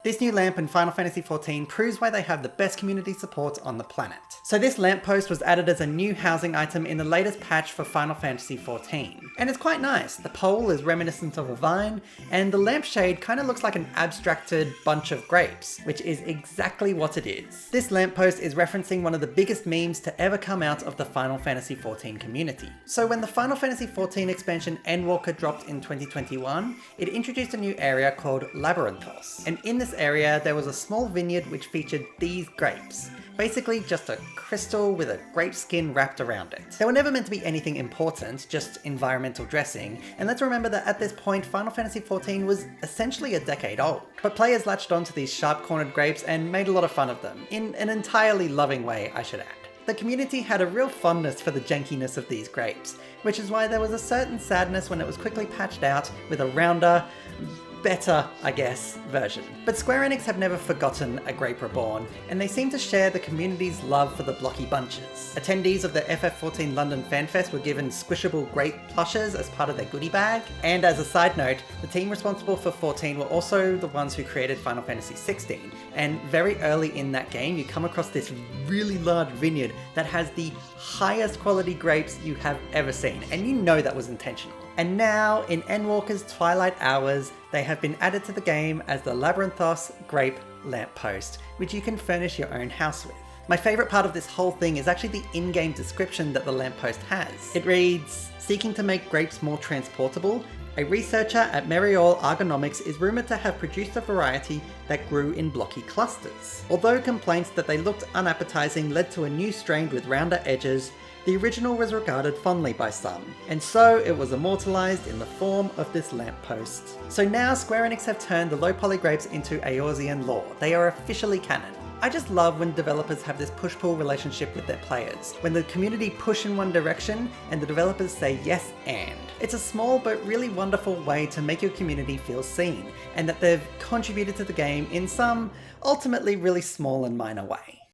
This new lamp in Final Fantasy XIV proves why they have the best community support on the planet. So this lamppost was added as a new housing item in the latest patch for Final Fantasy XIV. And it's quite nice. The pole is reminiscent of a vine, and the lampshade kind of looks like an abstracted bunch of grapes, which is exactly what it is. This lamppost is referencing one of the biggest memes to ever come out of the Final Fantasy XIV community. So when the Final Fantasy XIV expansion Endwalker dropped in 2021, it introduced a new area called Labyrinthos. And in this area, there was a small vineyard which featured these grapes. Basically just a crystal with a grape skin wrapped around it. They were never meant to be anything important, just environmental dressing, and let's remember that at this point Final Fantasy XIV was essentially a decade old. But players latched onto these sharp-cornered grapes and made a lot of fun of them, in an entirely loving way, I should add. The community had a real fondness for the jankiness of these grapes, which is why there was a certain sadness when it was quickly patched out with a rounder, better, I guess, version. But Square Enix have never forgotten A Grape Reborn, and they seem to share the community's love for the blocky bunches. Attendees of the FF14 London FanFest were given squishable grape plushes as part of their goodie bag, and as a side note, the team responsible for 14 were also the ones who created Final Fantasy XVI, and very early in that game you come across this really large vineyard that has the highest quality grapes you have ever seen, and you know that was intentional. And now, in Endwalker's twilight hours, they have been added to the game as the Labyrinthos Grape Lamppost, which you can furnish your own house with. My favourite part of this whole thing is actually the in-game description that the lamppost has. It reads, "Seeking to make grapes more transportable, a researcher at Meriol Argonomics is rumoured to have produced a variety that grew in blocky clusters. Although complaints that they looked unappetizing led to a new strain with rounder edges, the original was regarded fondly by some, and so it was immortalized in the form of this lamppost." So now Square Enix have turned the low poly grapes into Eorzean lore. They are officially canon. I just love when developers have this push-pull relationship with their players, when the community push in one direction and the developers say yes and. It's a small but really wonderful way to make your community feel seen, and that they've contributed to the game in some ultimately really small and minor way.